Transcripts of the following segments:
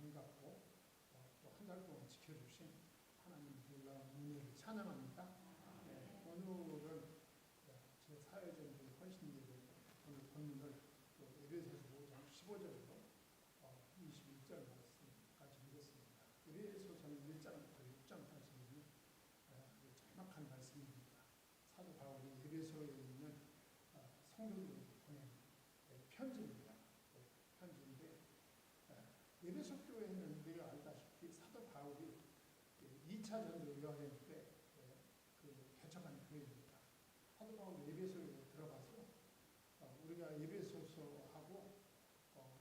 반갑고 또 한 달 동안 지켜주신 하나님 놀라운 은혜를 찬양합니다. 오늘은 제 사회전도의 헌신일을 오늘 본문을 또 에베소서 5장 15절로 21절 말씀까지 읽었습니다. 에베소서는 1장부터 6장까지는 장막한 말씀입니다. 사도 바울이 에베소에 있는 성도들에게 보낸 편지입니다. 편지인데 에베소 교회는 우리가 알다시피 사도 바울이 2차 전도 여행 때 개척한 교회입니다. 사도 바울이 에베소에 들어가서 우리가 에베소서하고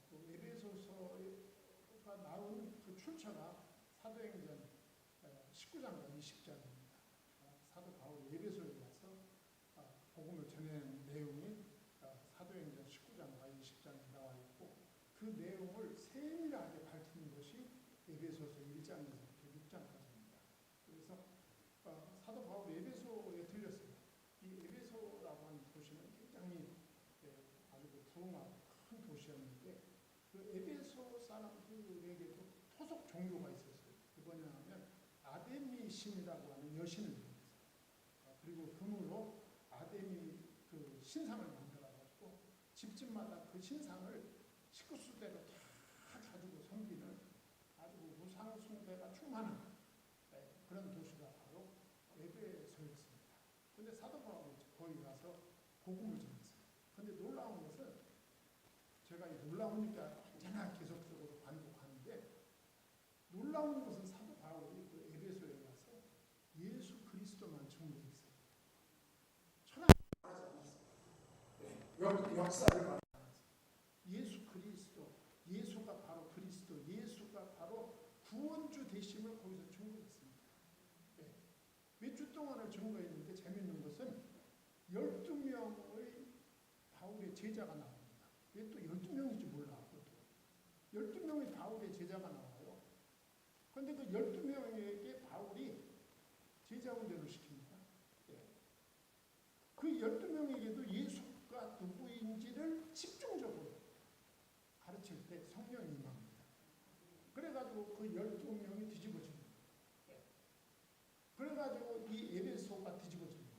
또 에베소서가 나온 그 출처가 사도행전 19장과 20장입니다. 사도 바울이 에베소에 가서 복음을 전하는 내용이 사도행전 19장과 20장에 나와 있고 그 내용을 세밀하게 밝히는 것이 에베소서 1장에서부터 6장까지입니다. 그래서 사도 바울이 에베소에 들렸습니다. 이 에베소라고 하는 도시는 굉장히 아주 부흥하고 큰 도시였는데 그 에베소 사람들에게도 토속 종교가 있었어요. 그게 뭐냐면 아데미 신이라고 하는 여신을 믿었어요. 그리고 금으로 아데미 그 신상을 만들어가지고 집집마다 그 신상을 식구수대로 다 가지고 섬기는 아주 우상 숭배가 충만한 그런 도시가 바로 에베소였습니다. 그런데 사도 바울이 거기 가서 복음을 전했어요. 그런데 놀라운 것은 제가 놀라우니까 언제나 계속적으로 반복하는데 놀라운 것은 사도 바울이 그 에베소에 가서 예수 그리스도만 증거했어요. 천하를 말하지 않았어요. 역사를 말하지 않았어요. 예수 그리스도, 예수가 바로 그리스도, 예수가 바로 구원주 되심을 거기서 증거했습니다. 몇 주 동안을 증거했는데 재밌는 것은 12명의 바울의 제자가 나옵니다. 왜 또 12명인지 몰라. 12명의 바울의 제자가 나와요. 그런데 그 12명에게 바울이 제자 훈련을 시킵니다. 그 12명에게도 예수가 누구인지를 집중적으로 가르칠 때 성령이 임합니다. 그래가지고 그 12명이 뒤집어집니다. 그래가지고 이 에베소가 뒤집어집니다.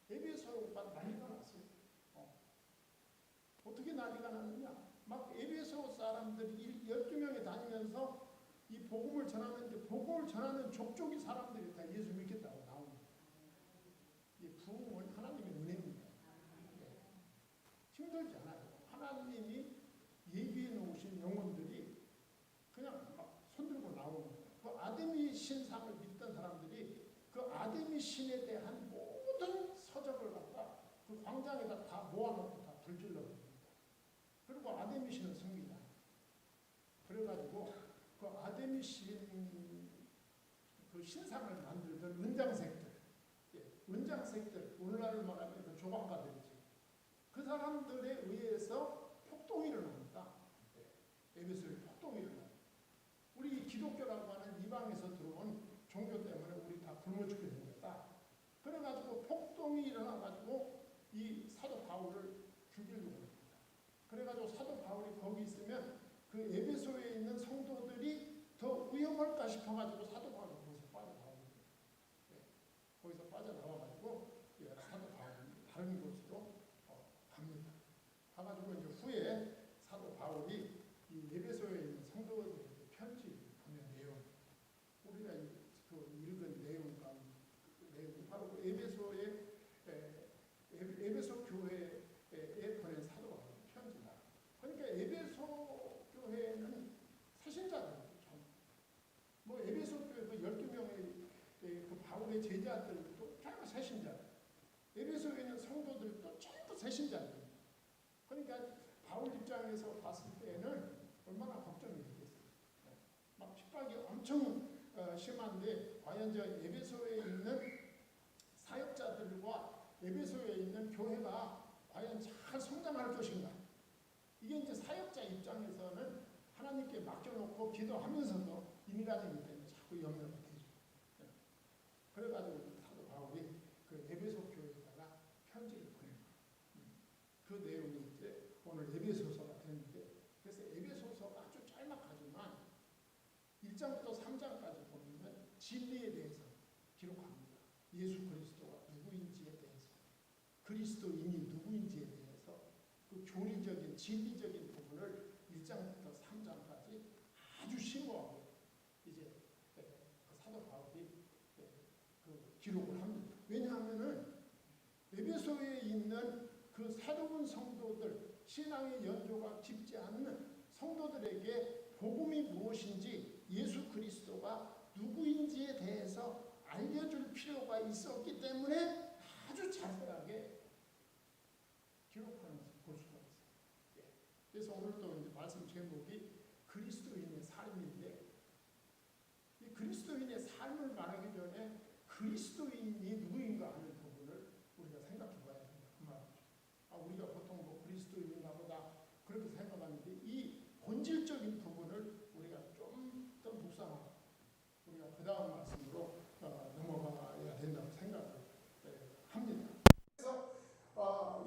에베소가 난리가 났어요. 어떻게 난리가 났느냐? 막 에베소 사람들이 12명이 다니면서 이 복음을 전하는데 복음을 전하는 족족이 사람들이 다 예수 믿겠다고 나옵니다. 이 부흥은 하나님의 은혜입니다. 힘들지 않아요. 하나님이 예비해 놓으신 영혼들이 그냥 막 손들고 나오는 거예요. 그 아데미 신상을 믿던 사람들이 그 아데미 신에 대한 모든 서적을 갖다 그 광장에다 다 모아놓고 다 불질러 버립니다. 그리고 아데미 신을 씁니다. 그래가지고 그 아데미 신 그 신상을 만들던 은장색들, 오늘날로 말하면 그 조각가들이지. 그 사람들에 의해서 폭동이 일어납니다. 에베소에 폭동이 일어납니다. 우리 기독교라고 하는 이방에서 들어온 종교 때문에 우리 다 굶어 죽게 생겼다. 그래가지고 폭동이 일어나가지고 이 사도 바울을 죽이려고 합니다. 그래가지고 사도 바울이 거기 있으면 그 에베소에 있는 성도들이 더 위험할까 싶어가지고 사도 바울이 거기서 빠져나옵니다. 거기서 빠져나와가지고 사도 바울은 다른 곳으로 갑니다. 가가지고 이제 후에 사도 바울이 이 에베소에 있는 성도들에게 편지를 보낸 내용, 우리가 그 읽은 내용과 내용이 바로 그 에베소 교회에 보낸 사도 바울의 편지다. 그러니까 에베소 교회는 새신자들이죠. 뭐 에베소 교회 그 12명의 그 바울의 제자들도 전부 새신자. 에베소에 있는 성도들도 전부 새신자입니다. 그러니까 바울 입장에서 봤을 때는 얼마나 걱정이 되겠어요. 막 핍박이 엄청 심한데 과연 저 에베소에 있는 사역자들과 에베소에 있는 교회가 과연 잘 성장할 것인가. 이게 이제 사역자 입장에서는 하나님께 맡겨놓고 기도하면서도 인간이기 때문에 자꾸 염려가 되죠. 그래가지고 사도 바울이 그 에베소 교회에다가 편지를 보냅니다. 그 내용이 이제 오늘 에베소서가 되는데, 그래서 에베소서가 아주 짤막하지만 진리에 대해서 기록합니다. 예수 그리스도가 누구인지에 대해서, 그리스도인이 누구인지에 대해서 그 교리적인 진리적인 부분을 1장부터 3장까지 아주 심오하게 이제 그 사도 바울이 그 기록을 합니다. 왜냐하면은 에베소에 있는 그 새로운 성도들, 신앙의 연조가 깊지 않은 성도들에게 복음이 무엇인지, 예수 그리스도가 누구인지에 대해서 알려줄 필요가 있었기 때문에 아주 자세하게 기록하는 것을 볼 수가 있어요. 그래서 오늘도 이제 말씀 제목이 그리스도인의 삶인데, 이 그리스도인의 삶을 말하기 전에 그리스도인이 누구인가 하는 부분을 우리가 생각해 봐야 된다. 그 말이죠. 우리가 보통 뭐 그리스도인인가 보다 그렇게 생각하는데, 이 본질적인 부분을 우리가 좀 더 묵상하고 우리가 그 다음 말씀으로 넘어가야 된다고 생각을 합니다. 그래서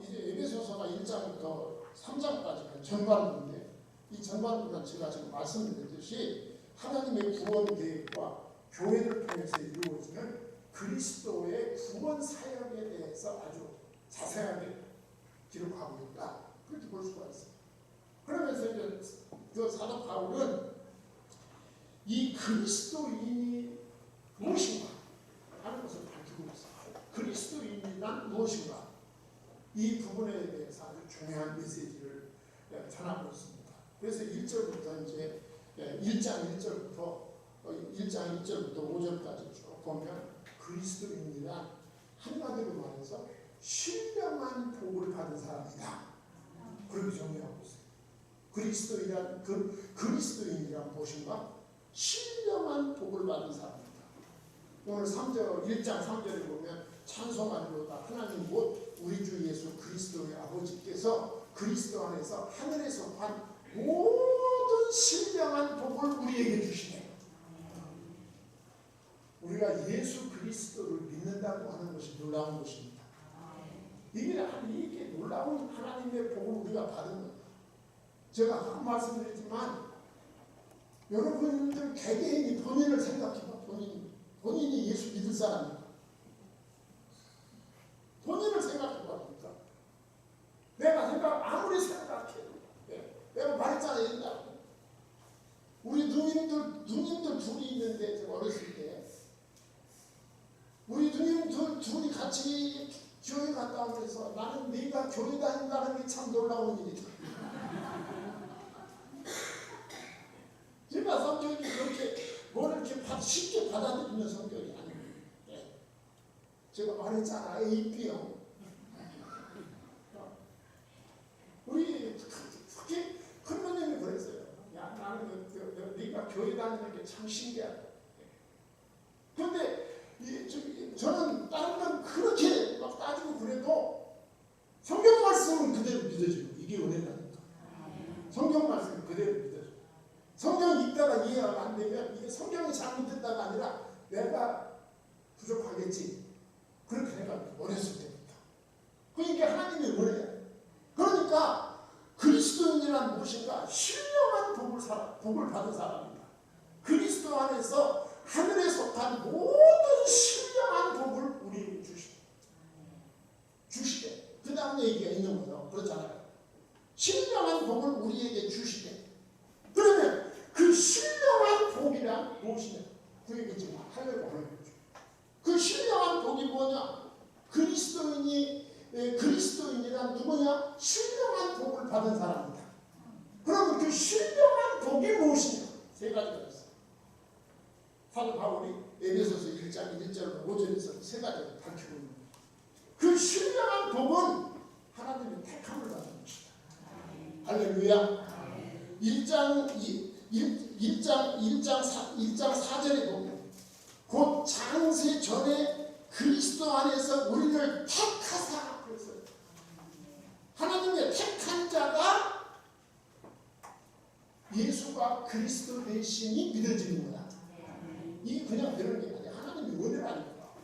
이제 에베소서가 1장부터 3장까지가 전반부인데, 이 전반부는 제가 지금 말씀드렸듯이 하나님의 구원 계획과 교회를 통해서 이루어지는 그리스도의 구원 사역에 대해서 아주 자세하게 기록하고 있다. 그렇게 볼 수가 있어요. 그러면서 이제 그 사도 바울은 이 그리스도인이 무엇인가 하는 것을 밝히고 있어요. 그리스도인이란 무엇인가, 이 부분에 대해서 아주 중요한 메시지를 전하고 있습니다. 그래서 1절부터 이제 1장 1절부터 5절까지 쭉 보면 그리스도인이란 한마디로 말해서 신령한 복을 받은 사람이다. 그렇게 정의하고 있어요. 그리스도인이란 무엇인가? 신령한 복을 받은 사람이다. 오늘 1장 3절에 보면 찬송하리로다 하나님 곧 우리 주 예수 그리스도의 아버지께서 그리스도 안에서 하늘에서 한 모든 신령한 복을 우리에게 주시네. 우리가 예수 그리스도를 믿는다고 하는 것이 놀라운 것입니다. 이게 놀라운 하나님의 복을 우리가 받은 거예요. 제가 아까 말씀드렸지만 여러분들 개개인이 본인을 생각해봐. 본인이 예수 믿을 사람이다. 본인을 생각해봐. 내가 아무리 생각해도 내가 말했잖아요. 옛날에 우리 누님들 둘이 있는데, 제가 어렸을 때 우리 누님들 둘이 같이 교회 갔다 오면서 나는 네가 교회 다닌다는 게 참 놀라운 일이다. 제가 성격이 그렇게 뭐를 이렇게 쉽게 받아들이는 성격이 아니에요. 제가 말했잖아. AB형. 우리 특히 큰누님이 그랬어요. 야, 나는 네가 교회 다니는 게 참 신기하다. 그런데 저는 다른 건 그렇게 막 따지고 그래도 성경 말씀은 그대로 믿어지고, 이게 은혜라니까. 성경 말씀은 그대로 믿어지고, 성경 읽다가 이해가 안 되면 이게 성경이 잘못됐다가 아니라 내가 부족하겠지, 그렇게 생각해요. 어렸을 때부터. 그러니까 하나님의 은혜야. 그러니까 그리스도인이란 무엇인가? 신령한 복을 받은 사람입니다. 그리스도 안에서 하늘에 속한 모든 신령한 복을 우리에게 주시되 그 다음 얘기가 있는 거죠. 그렇잖아요. 신령한 복을 우리에게 주시되, 그러면 그 신령한 복이란 무엇이냐? 그 얘기 지금 하려고 하는 거죠. 그 신령한 복이 뭐냐? 그리스도인이란 누구냐? 신령한 복을 받은 사람이다. 그러면 그 신령한 복이 무엇이냐? 세 가지가 있어요. 사도 바울이 에베소서 1장 1절부터 5절에서 세 가지를 밝히고 있는 거예요. 그 신령한 복은 하나님의 택함을 받는 것이다. 할렐루야. 1장 4절에 보면 곧 창세 전에 그리스도 안에서 우리를 택하사, 그랬어요. 하나님의 택한 자가 예수가 그리스도 되심이 믿어지는 거야. 이게 그냥 되는 게 아니야. 하나님의 은혜라니까.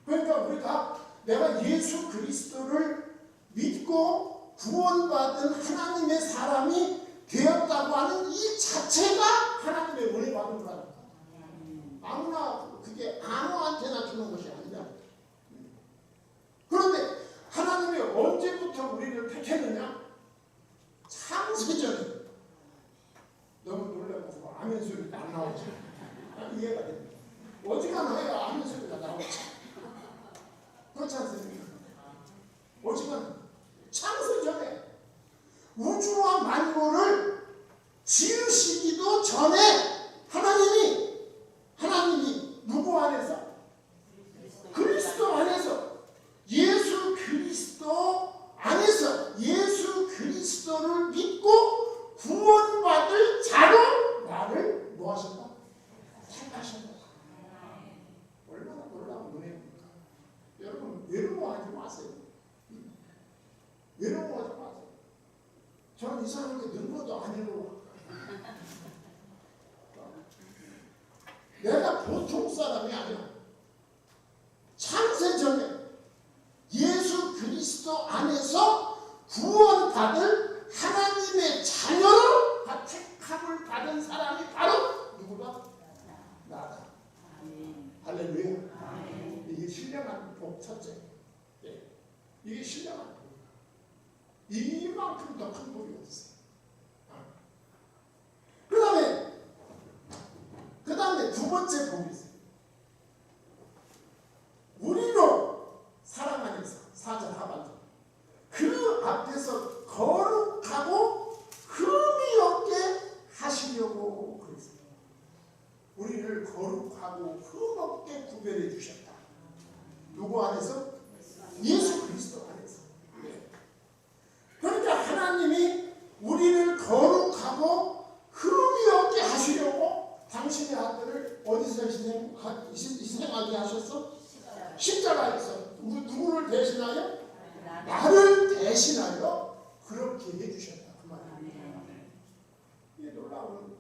그러니까 우리가 내가 예수 그리스도를 믿고 구원받은 하나님의 사람이 되었다고 하는 이 자체가 하나님의 은혜 받은 거라니까. 아무나 아멘 소리가 안 나오죠. 이해가 됩니다. 어지간해야 아멘 소리가 나오죠. 그렇지 않습니까? 어지간 창세전에 우주와 만물을 지으시기도 전에 하나님이 누구 안에서? 그리스도 안에서, 예수 그리스도 안에서 예수 그리스도를 믿고 구원받을 자로 나를 뭐 하셨다? 택하셨다. 얼마나 놀라운 은혜입니까? 여러분 외로워하지 마세요. 외로워하지 마세요. 저는 이상하게 늙어도 안 외로워. 내가 보통 사람이 아니야. 창세전에 예수 그리스도 안에서 구원받을 하나님의 자녀로 택함을 받은 사람이 바로 누구다? 나다. 할렐루야. 이게 신령한 복 첫째. 이게 신령한 복. 이만큼 더 큰 복이 없어요. 그 다음에 두 번째 복이 있어요. 우리로 사랑 안에서 4절 하반절 그 앞에서 거룩하고 흠이 없게 하시려고 그랬어요. 우리를 거룩하고 흠 없게 구별해 주셨다. 누구 안에서? 예수 그리스도 안에서. 그러니까 하나님이 우리를 거룩하고 흠이 없게 하시려고 당신의 아들을 어디서 희생하게 하셨어? 십자가에서. 누구를 대신하여? 나를 대신하여 그렇게 해주셨다. 그 말이에요. 이게 놀라운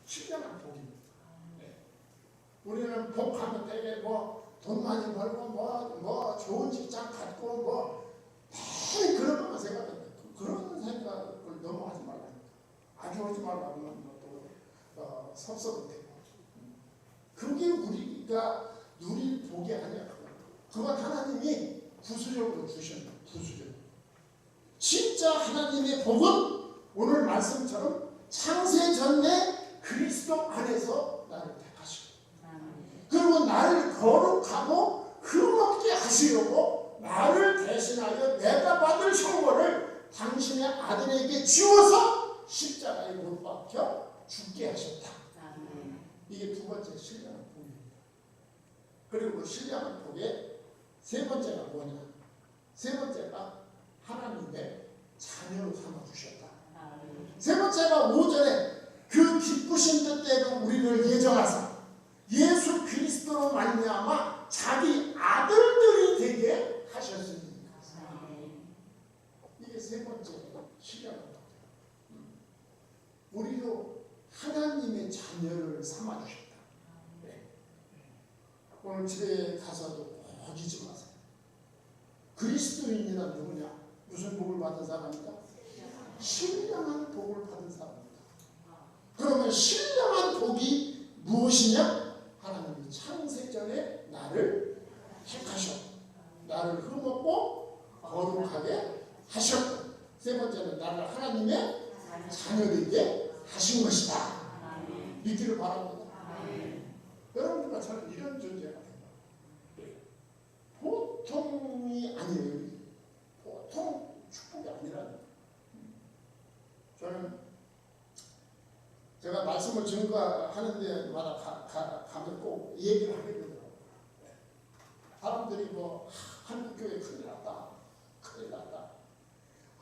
신령한 복입니다. 우리는 복하면 되게 돈 많이 벌고 좋은 직장 갖고 그런 것만 생각합니다. 그런 생각을 너무 하지 말라니까. 아주 하지 말라고 하면 또 섭섭해요. 그게 우리가 누릴 복이 아니야. 그건 하나님이 부수적으로 주셨다. 부수적. 진짜 하나님의 복은 오늘 말씀처럼 창세전에 그리스도 안에서 나를 택하시고 그리고 나를 거룩하고 흠없게 하시려고 나를 대신하여 내가 받을 형벌을 당신의 아들에게 지워서 십자가에 못 박혀 죽게 하셨다. 이게 두 번째 신령한 복입니다. 그리고 신령한 복의 세 번째가 뭐냐? 세 번째가 하나님의 자녀로 삼아주셨다. 세 번째가 5절에 그 기쁘신 뜻대로 우리를 예정하사 예수 그리스도로 말미암아 자기 아들들이 되게 하셨습니다. 이게 세 번째 신령한 복. 우리도 하나님의 자녀를 삼아주셨다. 오늘 집에 가서도 꼭 잊지 마세요. 그리스도인이란 누구냐? 무슨 복을 받은 사람이다? 신령한 복을 받은 사람이다. 그러면 신령한 복이 무엇이냐? 하나님이 창세전에 나를 택하셨고 나를 흠없고 거룩하게 하셨고 세 번째는 나를 하나님의 자녀되게 하신 것이다. 믿기를 바랍니다. 여러분과 저는 이런 존재가 된다. 보통이 아니에요. 보통 축복이 아니라는. 저는 제가 말씀을 증거하는 데마다 가면 꼭 얘기를 하게 되더라고요. 사람들이 한국교회 큰일 났다. 큰일 났다.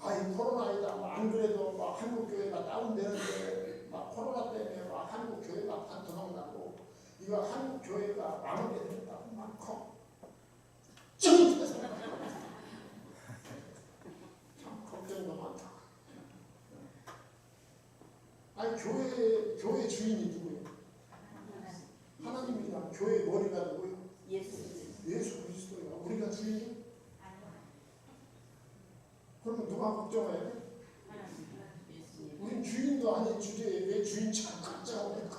이 코로나이다. 안 그래도 한국교회가 다운되는데 코로나 때문에 한국교회가 반토막나고 이거 한국교회가 망하게 된다고 참 걱정도 많다. 교회 주인이 누구예요? 하나님이랑 교회 머리가 누구예요? 예수 그리스도예요. 우리가 주인이요? 그러면 누가 걱정해야 돼? 우린 주인도 아닌 주제에 왜 주인 참 걱정하고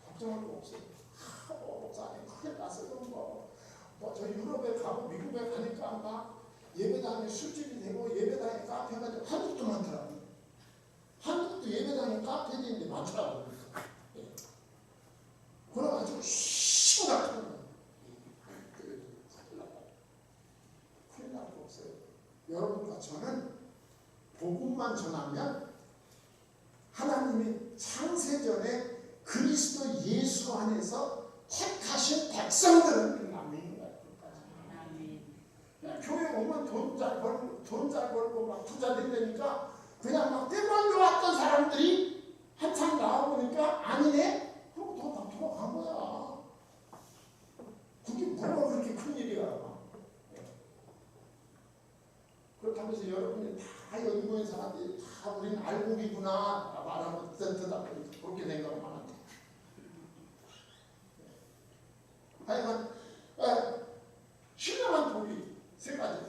걱정할 거 없어요. 목사님 큰일 났어요. 저 유럽에 가고 미국에 가니까 예배당에 술집이 되고 예배당에 카페가 되고 한국도 많더라고요. 한국 말씀하면 하나님이 창세전에 그리스도 예수 안에서 택하신 백성들은 끝납니다. 교회 오면 돈 잘 벌고 막 부자 된다니까 그냥 막 때만 좋았던 사람들이 한참 나와보니까 아니네? 그럼 더 돌아간 거야. 그게 뭐가 그렇게 큰 일이야. 그렇다면서 여러분이 다 여기 모인 사람들이 다 우리는 알곡이구나 말하면 듣다 그렇게 생각하면 안 돼. 하여간 신령한 복이 세 가지다.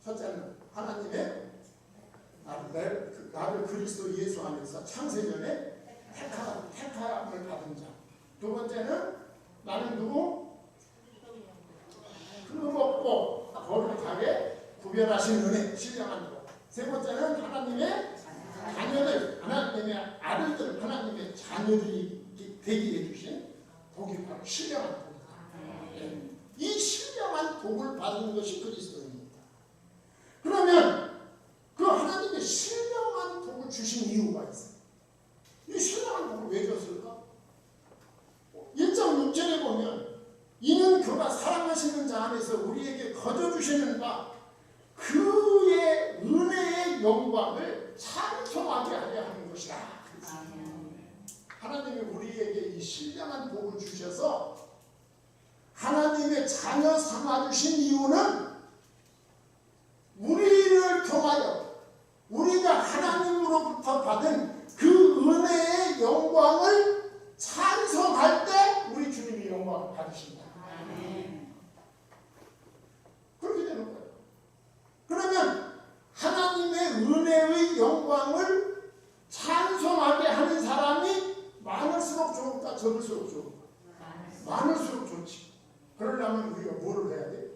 첫째는 하나님의 나를 그리스도 예수 안에서 창세전에 택함을 받은 자. 두 번째는 나는 누구? 흠없고 거룩하게 구별하신 은혜, 신령한 복. 세 번째는 하나님의 자녀들, 하나님의 아들들, 하나님의 자녀들이 되게 해주신 복이 바로 신령한 복이다. 이 신령한 복을 받은 것이 그리스도입니다. 그러면 그 하나님의 신령한 복을 주신 이유가 있어요. 이 신령한 복을 왜 줬을까? 1장 6절에 보면 이는 그가 사랑하시는 자 안에서 우리에게 거저주시는 바 그의 은혜의 영광을 찬송하게 하려 하는 것이다. 하나님이 우리에게 이 신령한 복을 주셔서 하나님의 자녀 삼아주신 이유는 우리를 통하여 우리가 하나님으로부터 받은 그 은혜의 영광을 찬송할 때 우리 주님이 영광을 받으신다. 그렇게 되는 거예요. 그러면 하나님의 은혜의 영광을 찬송하게 하는 사람이 많을수록 좋을까 적을수록 좋을까? 많을수록 좋지. 그러려면 우리가 뭐를 해야 돼?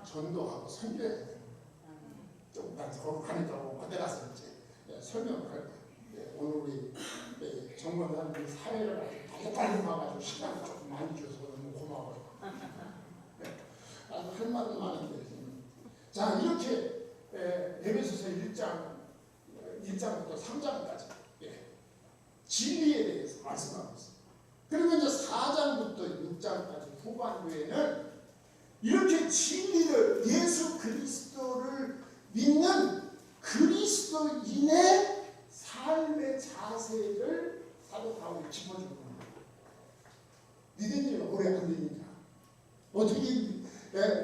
전도하고 선교해야 돼. 좀 거룩하니까 어디 가서 이제 설명을 할 거야. 오늘 우리 정권사님들 사회를 아주 빨리 와가지고 시간을 조금 많이 줘서 너무 고마워요. 할 말은 많은데. 자, 이렇게 에베소서 1장부터 3장까지 진리에 대해서 말씀하고 있습니다. 그리고 이제 4장부터 6장까지 후반부에는 이렇게 진리를 예수 그리스도를 믿는 그리스도인의 삶의 자세를 사도 바울이 짚어주는 겁니다. 믿은 지가 오래 안 되니까 어떻게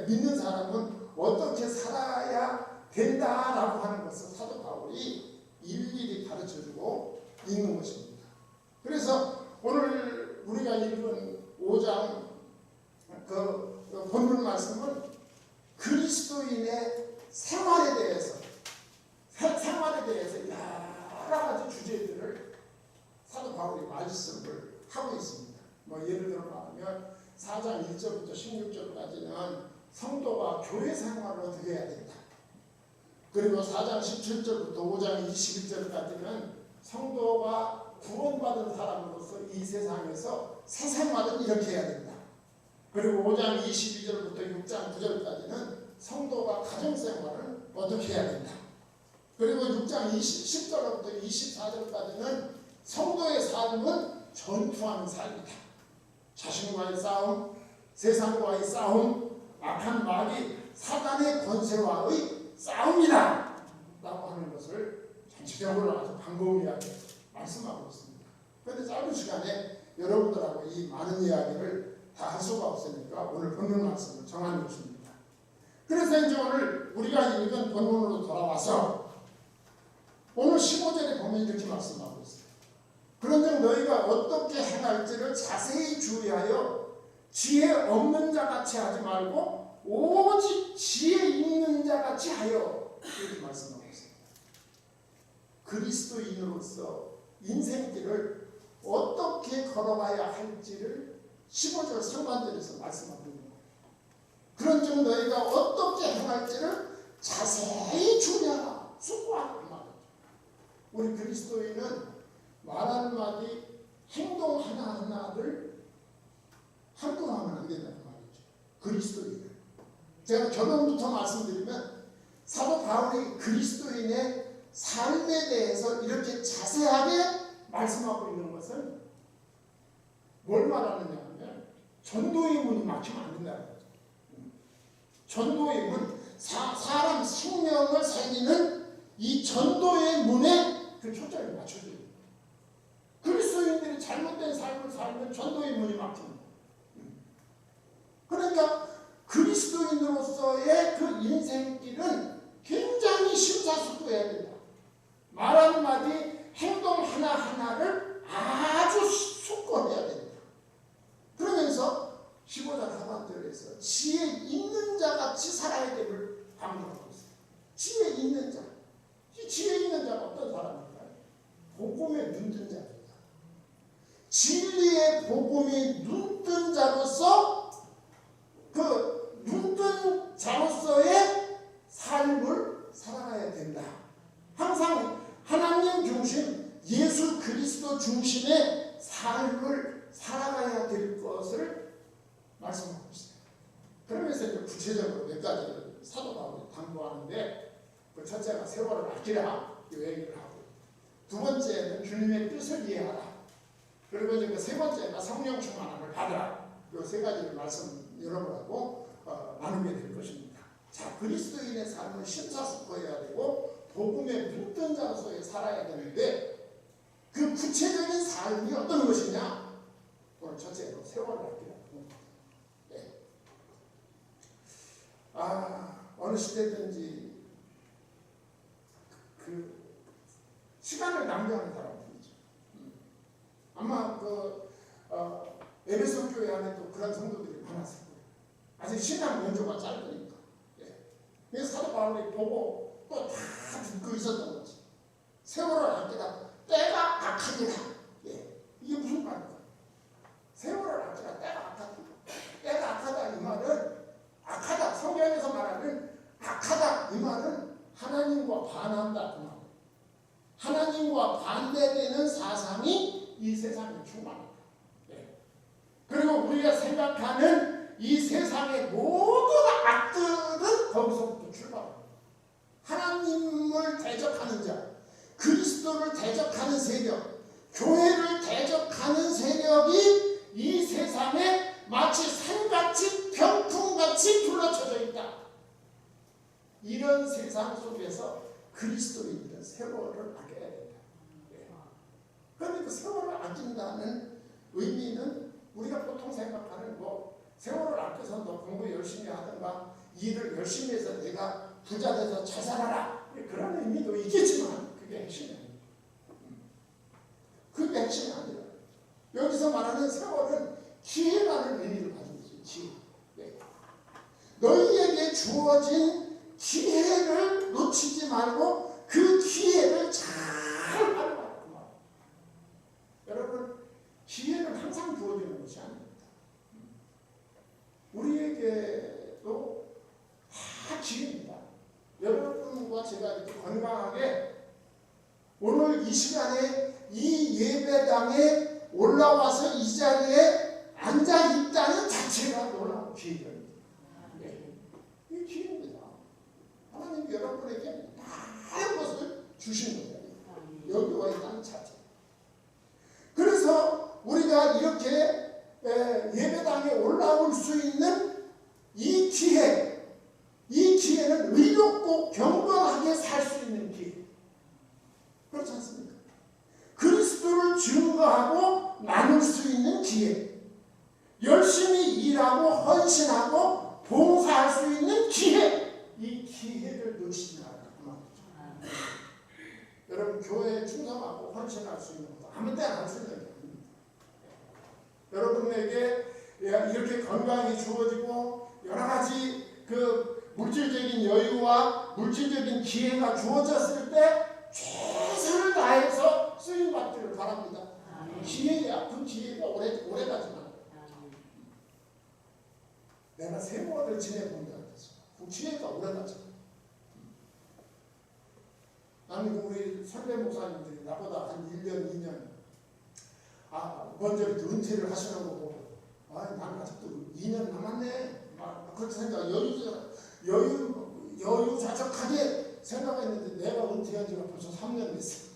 믿는 사람은 어떻게 살아야 된다라고 하는 것을 사도 바울이 일일이 가르쳐주고 있는 것입니다. 그래서 오늘 우리가 읽은 5장 그 본문 말씀은 그리스도인의 생활에 대해서 여러 가지 주제들을 사도 바울이 말씀을 하고 있습니다. 뭐 예를 들어 말하면 4장 1절부터 16절까지는 성도가 교회 생활을 어떻게 해야 된다. 그리고 4장 17절부터 5장 21절까지는 성도가 구원받은 사람으로서 이 세상에서 새 생활은 이렇게 해야 된다. 그리고 5장 22절부터 6장 9절까지는 성도가 가정생활을 어떻게 해야 된다. 그리고 6장 10절부터 24절까지는 성도의 삶은 전투하는 삶이다. 자신과의 싸움, 세상과의 싸움, 악한 마귀, 사단의 권세와의 싸움이다 라고 하는 것을 전체적으로 아주 광범위하게 말씀하고 있습니다. 그런데 짧은 시간에 여러분들하고 이 많은 이야기를 다 할 수가 없으니까 오늘 본문 말씀을 정해놓습니다. 그래서 이제 오늘 우리가 읽은 본문으로 돌아와서 오늘 15절에 보면 이렇게 말씀하고 있어요. 그런즉 너희가 어떻게 행할지를 자세히 주의하여 지혜 없는 자같이 하지 말고 오직 지혜 있는 자같이 하여 이렇게 말씀하고 있습니다. 그리스도인으로서 인생길을 어떻게 걸어가야 할지를 15절 상반절에서 말씀하고 있는 거예요. 그런즉 너희가 어떻게 행할지를 자세히 주의하라. 숙고하라 그 말이죠. 우리 그리스도인은 말 한마디 행동 하나하나를 함부로 하면 안 된다는 말이죠. 그리스도인은. 제가 결론부터 말씀드리면 사도 바울이 그리스도인의 삶에 대해서 이렇게 자세하게 말씀하고 있는 것은 뭘 말하느냐 하면 전도의 문이 막히면 안 된다는 거죠. 전도의 문, 사람 생명을 살리는 이 전도의 문에 그 초점이 맞춰져 있는 거예요. 그리스도인들이 잘못된 삶을 살면 전도의 문이 막힙니다. 그러니까 그리스도인으로서의 그 인생길은 굉장히 심사숙고해야 된다. 말 한마디, 행동 하나하나를 아주 숙고해야 된다. 그러면서 15장 하반절에서 지혜 있는 자같이 살아야 됨을 강조하고 있어요. 지혜 있는 자. 이 지혜 있는 자가 어떤 사람일까요? 복음에 눈뜬 자입니다. 진리의 복음이 눈뜬 자로서 그 눈뜬 자로서의 삶을 살아가야 된다. 항상 하나님 중심, 예수 그리스도 중심의 삶을 살아가야 될 것을 말씀하고 있어요. 그러면서 이제 구체적으로 몇 가지를 사도 바울이 당부하는데, 그 첫째가 세월을 아끼라 이 얘기를 하고, 두 번째는 주님의 뜻을 이해하라. 그리고 이제 그 세 번째가 성령 충만함을 받으라. 이 세 가지를 말씀 여러분하고 나누게 될 것입니다. 자, 그리스도인의 삶은 심사숙고해야 되고 복음의 눈뜬 자로서에 살아야 되는데, 그 구체적인 삶이 어떤 것이냐? 오늘 첫째로 세월을 아끼라. 네. 어느 시대든지 그 시간을 낭비하는 사람들이죠. 아마 에베소 교회 안에도 그런 성도들이 많았을 거예요. 아직 신앙 연조가 짧으니까. 예. 그래서 사도 바울이 보고 또 다 듣고 있었던 거지. 세월을 아끼라. 때가 악하니라. 예. 이게 무슨 말일까? 세월을 아끼라. 때가 악하다. 때가 악하다 이 말은, 악하다, 성경에서 말하는 악하다 이 말은 하나님과 반한다 그 말. 하나님과 반대되는 사상이 이 세상에 충만합니다. 네. 그리고 우리가 생각하는 이 세상의 모든 악들은 거기서부터 출발합니다. 하나님을 대적하는 자, 그리스도를 대적하는 세력, 교회를 대적하는 세력이 이 세상에 마치 산같이 병풍같이 둘러쳐져 있다. 이런 세상 속에서 그리스도인들은 세월을 아껴야 된다. 그런데 그 세월을 아낀다는 의미는 우리가 보통 생각하는 세월을 아껴서 너 공부 열심히 하든가 일을 열심히 해서 내가 부자 돼서 잘 살아라. 그런 의미도 있겠지만 그게 핵심이 아닙니다. 그게 핵심이 아니라 여기서 말하는 세월은 기회라는 의미를 가지고 있어요. 기회. 네. 너희에게 주어진 기회를 놓치지 말고 그 기회를 잘 활용하라. 여러분, 기회는 항상 주어지는 것이 아닙니다. 우리에게도 다 기회입니다. 여러분과 제가 이렇게 건강하게 오늘 이 시간에 이 예배당에 올라와서 이 자리에 앉아 있다는 자체가 놀라운 기회입니다. 네. 이 기회입니다. 하나님이 여러분에게 많은 것을 주신 거예요. 여기 와 있다는 자체. 그래서 우리가 이렇게 예배당에 올라올 수 있는 이 기회는 의롭고 경건하게 살 수 있는 기회. 그렇지 않습니까? 그리스도를 증거하고 나눌 수 있는 기회. 열심히 일하고 헌신하고 봉사할 수 있는 기회. 이 기회를 놓치지 말라. 여러분, 교회에 충성하고 헌신할 수 있는 것도 아무 때나 할 수 있는 게 아닙니다. 여러분에게 이렇게 건강이 주어지고 여러 가지 그 물질적인 여유와 물질적인 기회가 주어졌을 때 최선을 다해서 쓰임 받기를 바랍니다. 기회야. 그 기회가 오래 가지만 내가 세월을 지내본다 그랬어. 그 기회가 오래 가지만 나는 우리 선배 목사님들이 나보다 한 1년, 2년 먼저 은퇴를 하시는 거 보고 나는 아직도 2년 남았네. 그렇게 생각, 여유자적하게 생각했는데 내가 은퇴한 지가 벌써 3년 됐어.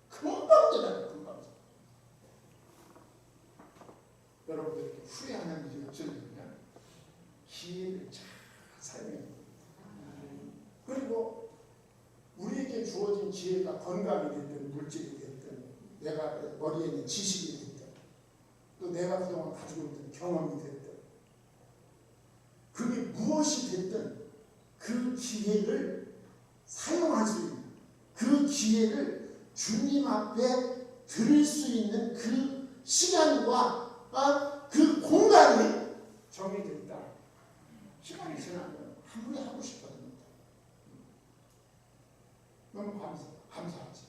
금방 지나요. 금방 지나. 여러분들 이렇게 후회하는 일이 없으려면 기회를 잘 사용해야 됩니다. 그리고 우리에게 주어진 기회가 건강이 됐든 물질이 됐든 내가 머리에 있는 지식이 됐든 또 내가 그동안 가지고 있던 경험이 됐든 그게 무엇이 됐든 그 기회를 사용할 수 있는 그 기회를 주님 앞에 드릴 수 있는 그 시간과 그 공간이 정해져 있다. 시간이 지나면 아무리 하고 싶어도 못해. 너무 감사하지.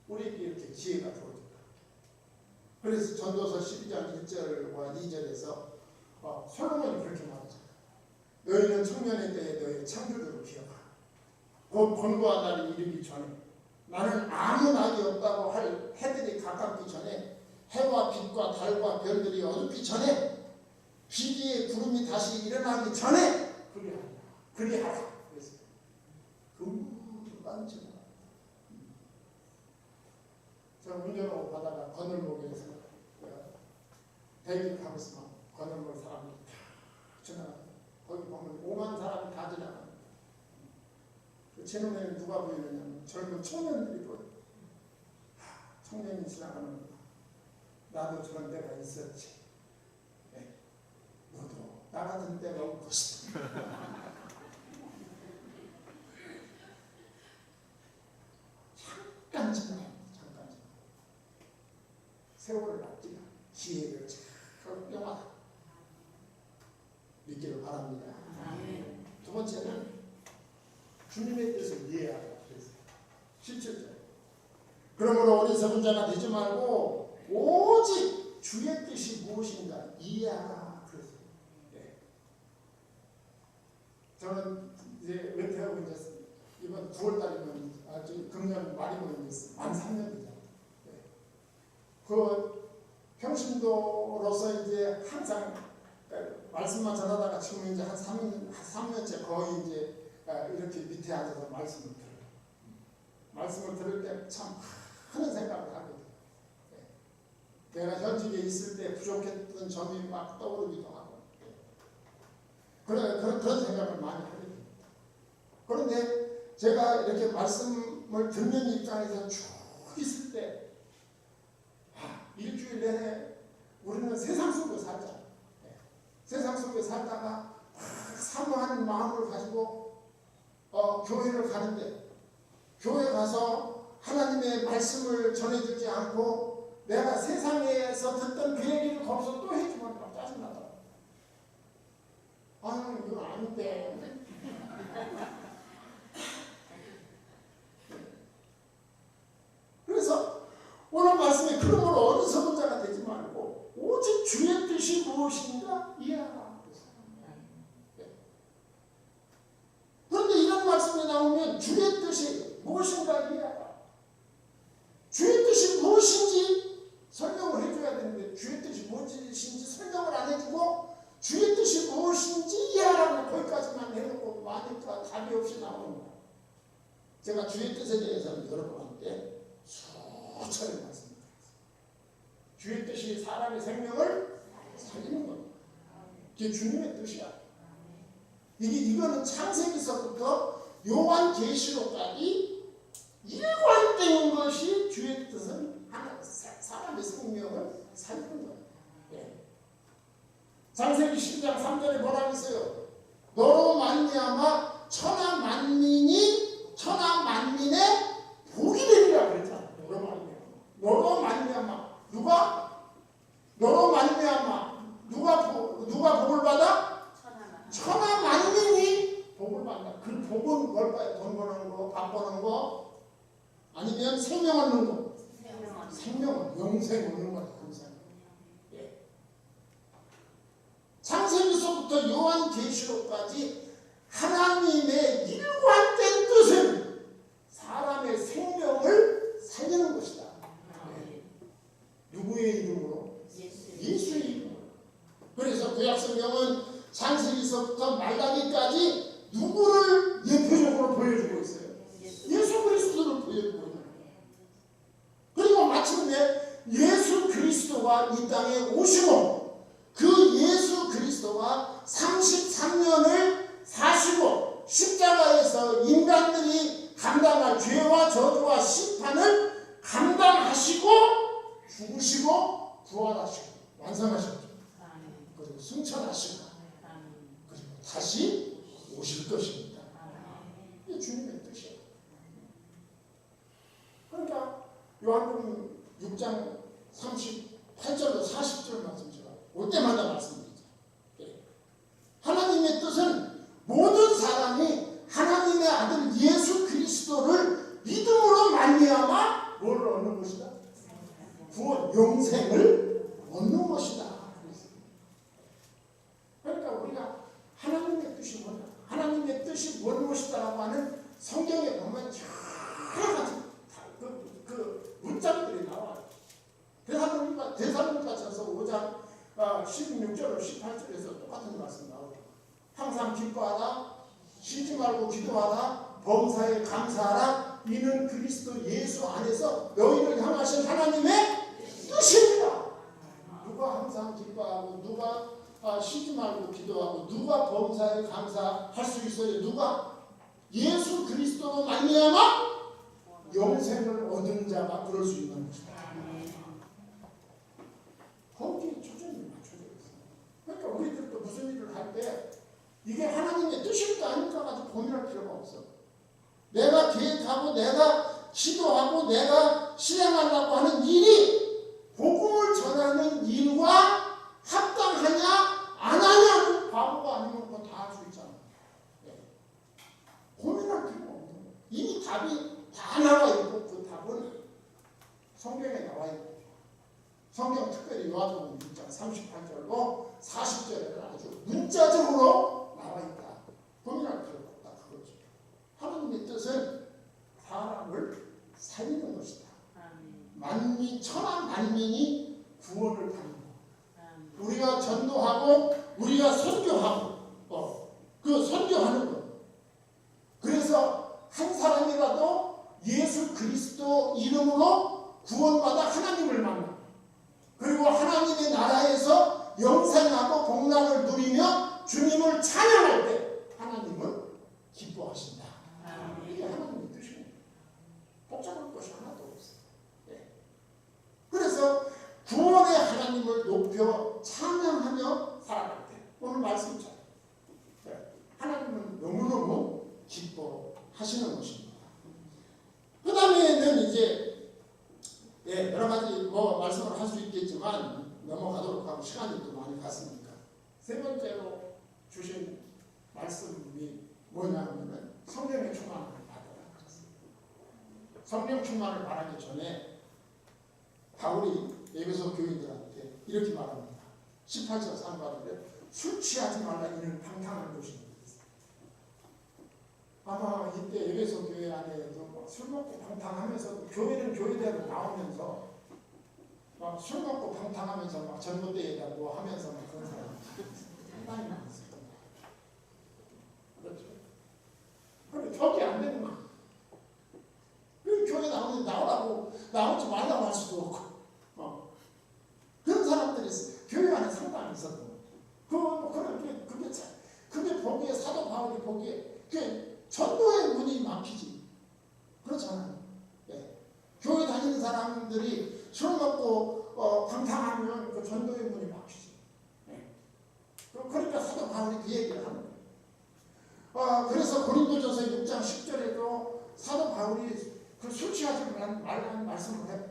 우리에게 이렇게 기회가 주어졌다. 그래서 전도서 12장 1절과 2절에서 솔로몬이 그렇게 말하잖아. 너희는 청년의 때에 너희의 창조주를 기억하라. 곧 번거한 날이 이르기 전에 나는 아무 낙이 없다고 할 해들이 가깝기 전에 해와 빛과 달과 별들이 어둡기 전에 비기의 구름이 다시 일어나기 전에 그리하라. 그래서 금방 지나. 저는 운전하고 가다가 건널목에서 대기를 하고 있으면 건널목 사람이 다 지나가. 거기 보면 5만 사람이 다 지나가. 제 눈에는 누가 보이느냐면 젊은 청년들이 보여. 청년이 지나가는 나도 저런 때가 있었지. 네. 너도 나 같은 때가 올 것이다. 잠깐 지나요. 잠깐 지나. 세월을 납니다. 기회를 참 영화다. 믿기를 바랍니다. 두 번째는 주님의 뜻을 이해하라. 그래서 17절. 그러므로 어리석은 자가 되지 말고 오직 주의 뜻이 무엇인가 이해하라. 그래서 네. 저는 이제 은퇴하고 이제 이번 9월달이면 아주 금년 말이면 이제 만 3년이죠. 네. 그 평신도로서 이제 항상 말씀만 전하다가 지금 이제 한 3년째 거의 이제 이렇게 밑에 앉아서 말씀을 들어요. 말씀을 들을 때 참 많은 생각을 하게 돼요. 네. 내가 현직에 있을 때 부족했던 점이 막 떠오르기도 하고 네. 그런 생각을 많이 하게 됩니다. 그런데 제가 이렇게 말씀을 듣는 입장에서 쭉 있을 때 일주일 내내 우리는 세상 속에 살자. 네. 세상 속에 살다가 사모하는 마음을 가지고 교회를 가는데 교회 가서 하나님의 말씀을 전해주지 않고 내가 세상에서 듣던 그 얘기를 거기서 또 해주면 막 짜증나더라고. 아유 이거 아닌데. 그래서 오늘 말씀에 그러므로 어리석은 자가 되지 말고 오직 주의 뜻이 무엇인가 이해하라. 그런데 이런 말씀이 나오면 주의 뜻이 무엇인가 이해하라. 주의 뜻이 무엇인지 설명을 해줘야 되는데 주의 뜻이 무엇인지 설명을 안 해주고 주의 뜻이 무엇인지 이해하라고 거기까지만 해놓고 많으니까 답이 없이 나오는 거예요. 제가 주의 뜻에 대해서는 여러분한테 수차례 말씀드렸어요. 주의 뜻이 사람의 생명을 살리는 겁니다. 그게 주님의 뜻이야. 이거는 창세기서부터 요한계시록까지 일관된 것이 주의 뜻은 사람의 생명을 살리는 거예요. 네. 창세기 10장 3절에 뭐라고 했어요? 너로 말미암아 천하 만민의 복이 되리라 그랬잖아요. 너로 말미암아 누가? 너로 말미암아 누가 복을 받아? 천하 만민이 복을 받는다. 그 복은 뭘까요? 돈 버는 거, 밥 버는 거, 아니면 생명 얻는 거. 생명, 영생 얻는 거다. 영생. 예. 창세기서부터 요한계시록까지 하나님의 일관된 뜻은 사람의 생명을 살리는 것이다. 예. 누구의 이름으로? 예수의 이름으로. 그래서 구약성경은 창세기서부터 말라기까지 누구를 예표적으로 그런데 예수 그리스도가 이 땅에 오시고 그 예수 그리스도가 33년을 사시고 십자가에서 인간들이 감당할 죄와 저주와 심판을 감당하시고 죽으시고 부활하시고 완성하셨죠. 그리고 승천하시고 그리고 다시 오실 것입니다. 이게 주님의 뜻이에요. 그러니까 요한복음 6장 38절로 40절 말씀 제가 올 때마다 말씀드리죠. 하나님의 뜻은 모든 사람이 하나님의 아들 예수 그리스도를 믿음으로 말미암아 뭘 얻는 것이다? 구원, 영생을 얻는 것이다. 그러니까 우리가 하나님의 뜻이 뭐냐? 하나님의 뜻이 무엇이다라고 하는 성경에 보면 여러 가지 그 문장들이 나와요. 데살로니가전서 5장 16절 18절에서 똑같은 말씀 나오죠. 항상 기뻐하라, 쉬지 말고 기도하라, 범사에 감사하라. 이는 그리스도 예수 안에서 너희를 향하신 하나님의 뜻입니다. 누가 항상 기뻐하고 누가 쉬지 말고 기도하고 누가 범사에 감사할 수 있어요? 누가? 예수 그리스도로 말미암아 영생을 얻은 자가 그럴 수 있는 것이다. 거기에 초점이 맞춰져 있어요. 그러니까 우리들도 무슨 일을 할 때 이게 하나님의 뜻일까 아닐까 가지고 고민할 필요가 없어. 내가 계획하고 내가 기도하고 내가 실행하려고 하는 일이 복음을 전하는 일과 합당하냐 안 하냐는 바보가 아니면 그거 다 할 수 있잖아. 고민할 필요가 없는 거야. 이미 답이 다 나와 있고 그 답은 성경에 나와 있고 성경 특별히 요한복음 6장 38절로 40절에는 아주 문자적으로 나와 있다. 고민할 필요가 없다. 그거죠. 하나님의 뜻은 사람을 살리는 것이다. 만민 천하 만민이 구원을 받는 것. 우리가 전도하고 우리가 선교하고 그 선교하는 것. 그래서 한 사람이라도 예수 그리스도 이름으로 구원받아 하나님을 만나. 그리고 하나님의 나라에서 영생하고 복락을 누리며 주님을 찬양할 때 하나님은 기뻐하신다. 이게 하나님의 뜻입니다. 복잡한 것이 하나도 없어요. 그래서 구원의 하나님을 높여 찬양하며 살아갈 때 오늘 말씀처럼 하나님은 너무너무 기뻐하시는 것입니다. 그 다음에는 이제 여러 가지 말씀을 할 수 있겠지만 넘어가도록 하고 시간이 또 많이 갔으니까 세 번째로 주신 말씀이 뭐냐면은 성령의 충만을 받아라 그랬습니다. 성령 충만을 말하기 전에 바울이 에베소 교인들한테 이렇게 말합니다. 18절 상반절에 술 취하지 말라 이는 방탕한 것입니다. 아마 이때 에베소 교회 안에도 술 먹고 방탕하면서 교회는 교회대로 나오면서 막 술 먹고 방탕하면서 막 전봇대에다 뭐 하면서 막 그런 사람 상당히 많았을 겁니다. 그렇죠. 그런데 적이 안 되는 거야. 그 교회 나오라고 나오지 말라고 할 수도 없고 그런 사람들이 교회 안에 상당히 있었던 거예요. 그게 보기에 사도 바울이 보기에 전도의 문이 막히지. 그렇잖아요. 교회 다니는 사람들이 술 먹고 방탕하면 그 전도의 문이 막히지. 그러니까 사도 바울이 그 얘기를 하는 거예요. 그래서 고린도전서 6장 10절에도 사도 바울이 그 술 취하지 말라는 말씀을 해요.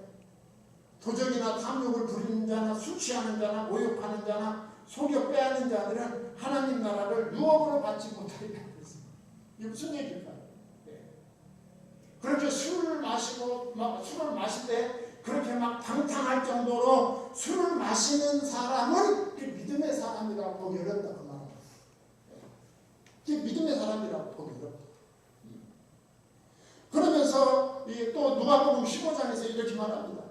도적이나 탐욕을 부리는 자나 술 취하는 자나 모욕하는 자나 속여 빼앗는 자들은 하나님 나라를 유업으로 받지 못하리라 그랬습니다. 이게 무슨 얘기일까요? 그렇게 술을 마시고 술을 마실 때 그렇게 막 방탕할 정도로 술을 마시는 사람은 믿음의 사람이라고 보기 어렵다 그 말입니다. 그게 믿음의 사람이라고 보기 어렵다. 그러면서 또 누가복음 15장에서 이렇게 말합니다.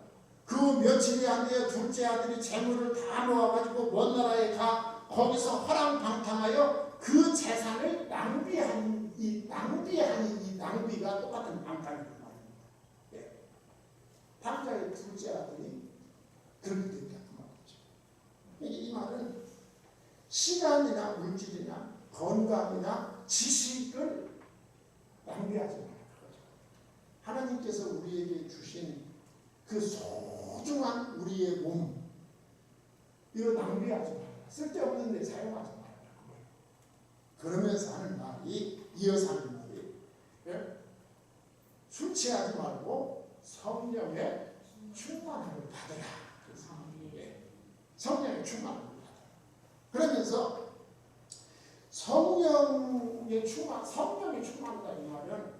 그 며칠이 안 돼야 둘째 아들이 재물을 다 모아가지고 먼 나라에 가 거기서 허랑방탕하여 그 재산을 낭비하니 이 낭비가 똑같은 방탕이란 말입니다. 방자의 둘째 아들이 그렇게 됐다 그 말이죠. 이 말은 시간이나 물질이나 건강이나 지식을 낭비하지 말라 그거죠. 하나님께서 우리에게 주신 그 소중한 우리의 몸 이거 낭비하지 말라. 쓸데없는 데 사용하지 말라 그거예요. 그러면서 하는 말이 이어서 하는 말이 술 취하지 말고 성령의 충만함을 받으라. 성령의 충만함을 받으라. 그러면서 성령의 충만이다 이 말은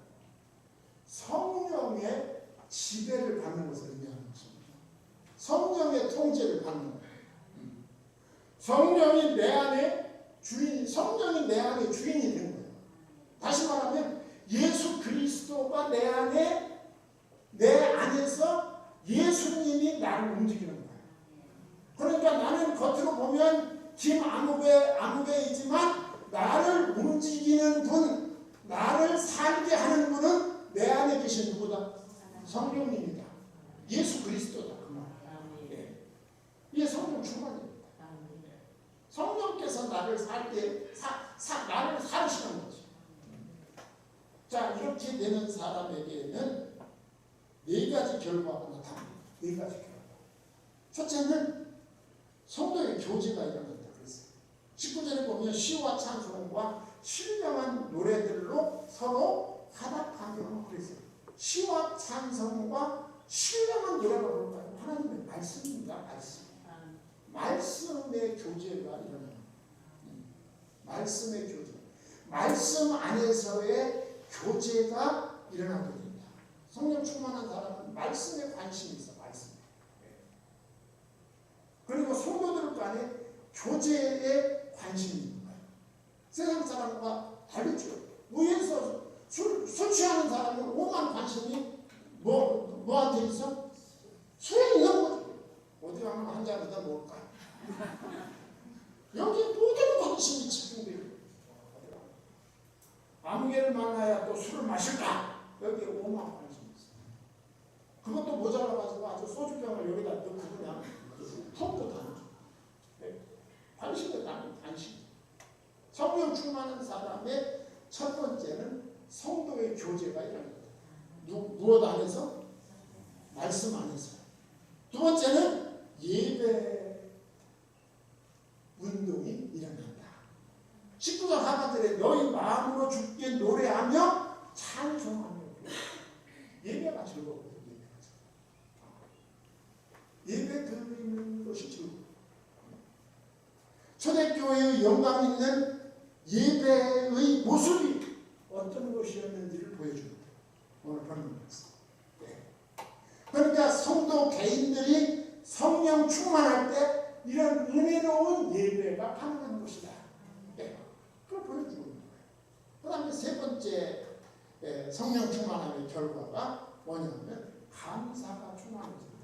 성령의 지배를 받는 것을 의미하는 것입니다. 성령의 통제를 받는 거예요. 성령이 내 안에 주인이 된 거예요. 다시 말하면 예수 그리스도가 내 안에서 예수님이 나를 움직이는 거예요. 그러니까 나는 겉으로 보면 김아무개이지만 나를 움직이는 분, 나를 살게 하는 분은 내 안에 계신 누구다? 성령님이다. 예수 그리스도다. 그 말이에요. 이게 성령 충만입니다. 성령께서 나를 살게 나를 살으시는 거죠. 자, 이렇게 되는 사람에게는 네 가지 결과가 나타납니다. 네 가지 결과. 첫째는 성도의 교제가 일어난다 그랬어요. 19절에 보면 시와 찬송과 신령한 노래들로 서로 화답하며 그랬어요. 시와 찬송과 신령한 노래가 뭘까요? 하나님의 말씀입니다. 말씀의 교제가 일어납니다. 말씀의 교제. 말씀 안에서의 교제가 일어나게 됩니다. 성령 충만한 사람은 말씀에 관심이 있어. 말씀. 그리고 성도들 간에 교제에 관심이 있는 거예요. 세상 사람과 다르죠. 위에서 술 취하는 사람은 오만 관심이 뭐한테 있어? 술에 있는 거죠. 어디 가면 한 잔 더 먹을까? 여기 모든 관심이 집중돼요. 아무개를 만나야 또 술을 마실까? 여기에 오만 관심이 있어요. 그것도 모자라가지고 아주 소주병을 여기다 넣고 그냥 푹도 다는 관심도 나는 관심. 성령 충만한 사람의 첫 번째는 성도의 교제가 일어납니다. 무엇 안에서? 말씀 안에서. 두 번째는 예배 운동이 일어난다. 19절 하반절에 너희 마음으로 주께 노래하며 찬송하며. 예배가 즐거워요. 예배 드리는 것이 즐거워요. 초대교회의 영광 있는 예배의 모습이 어떤 것이었는지를 보여줍니다. 오늘 보는 말씀. 그러니까 성도 개인들이 성령 충만할 때 이런 은혜로운 예배가 가능한 것이다. 그걸 보여주는 거예요. 그 다음에 세 번째 성령 충만함의 결과가 뭐냐면 감사가 충만해집니다.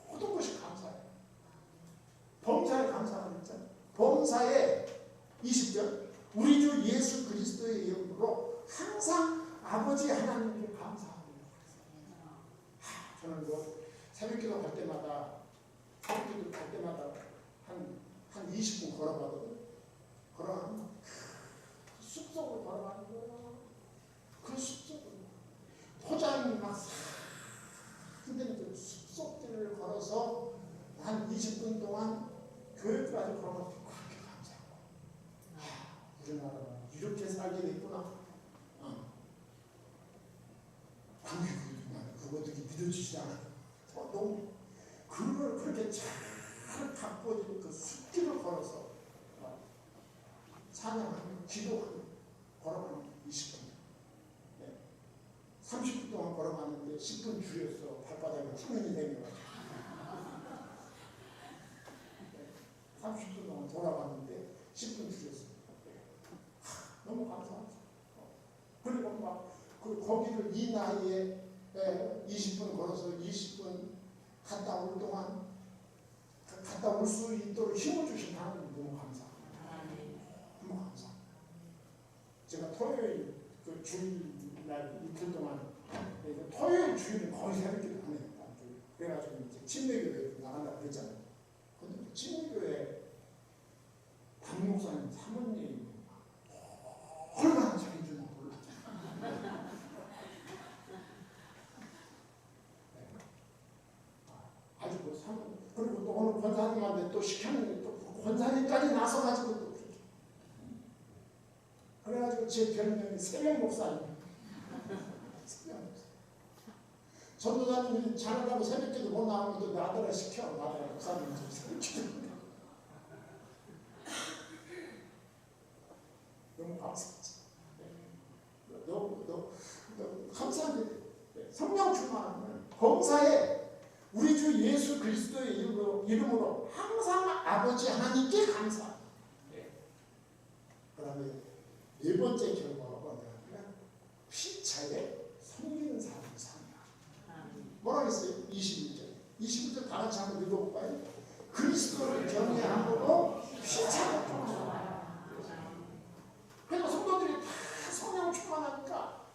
모든 것이 감사해요. 범사에 감사가 있잖아요. 범사에 20절 우리 주 예수 그리스도의 이름으로 항상 아버지 하나님께 감사합니다. 저는 새벽기도 갈 때마다 한 20분 걸어가거든요. 걸어가면 숲속으로 걸어가는 거예요. 그 숲속으로 포장이 막 흔들리는 숲속들을 걸어서 한 20분 동안 교회까지 걸어가면 그렇게 감사하고 우리나라가 이렇게 살게 됐구나. 그것들이 믿어지지 않아요. 너무 그걸 그렇게 잘 바꿔진 그 숲길을 걸어서 찬양하는 기도하는 걸어가는 20분. 30분 동안 걸어가는데 10분 줄여서 발바닥에 튀면이 생겨가지고 30분 동안 돌아갔는데 10분 줄였어요. 너무 감사하죠. 그리고 막 거기를 이 나이에 20분 걸어서 20분 갔다 올 동안 갔다 올 수 있도록 힘을 주신 하나님 너무 감사합니다. 너무 감사합니다. 제가 토요일 그 주일날 이틀 동안 토요일 주일은 거의 새벽기도 안 해요. 그래가지고 이제 침례교회 나간다고 그랬잖아요. 근데 침례교회 담목사님 사모님이 얼마나 자기 주나 몰라. 아주 그 사모님. 그리고 또 오늘 권사님한테 또 시켰는데 또 권사님까지 나서가지고 또 그렇게. 그래가지고 제 별명이 새벽 목사님. 새벽 목사. 전도사님들이 자느라고 새벽기도 못 나오면 또 나더라 시켜. 나더라 목사님 좀 새벽기도. 너무 감사하지. 너무 감사한데 성령 충만하면 범사에 우리 주 예수 그리스도의 이름으로 항상 아버지 하나님께 감사. 그다음에 네 번째 결과가 뭐냐면 피차에 섬기는 삶을 산다. 뭐라고 했어요? 21절 다 같이 한번 읽어볼까요? 그리스도를 경외함으로 피차를 통하라. 그러니까 성도들이 다 성령 충만하니까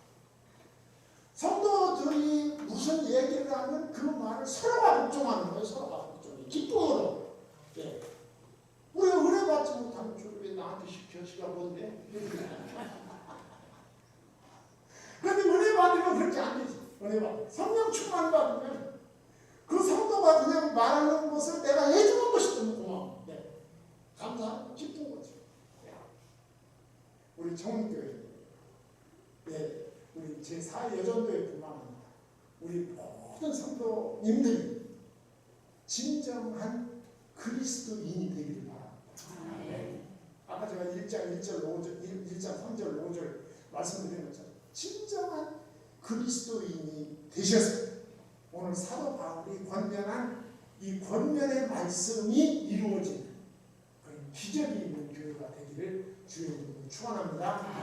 성도들이 무슨 얘기를 하면 그 말을 서로가 복종하는 거예요. 서로가 복종해. 기쁨으로. 예. 우리가 은혜 받지 못하면 주를 왜 나한테 시켜? 지가 뭔데? 그런데 은혜 받으면 그렇게 안 되지. 은혜 받으면. 성령 충만 받으면 그 성도가 그냥 말하는 것을 내가 해주는 것이 너무 고마워. 예. 감사하고 기쁜 거지. 예. 우리 청운교회. 예. 우리 제4여전도회 뿐만 아니라 우리 모든 성도님들이 진정한 그리스도인이 되기를 바랍니다. 네. 아까 제가 1장 3절 5절 말씀드린 것처럼 진정한 그리스도인이 되셔서 오늘 사도 바울이 권면한 이 권면의 말씀이 이루어지는 그런 기적이 있는 교회가 되기를 주의 이름으로 축원합니다.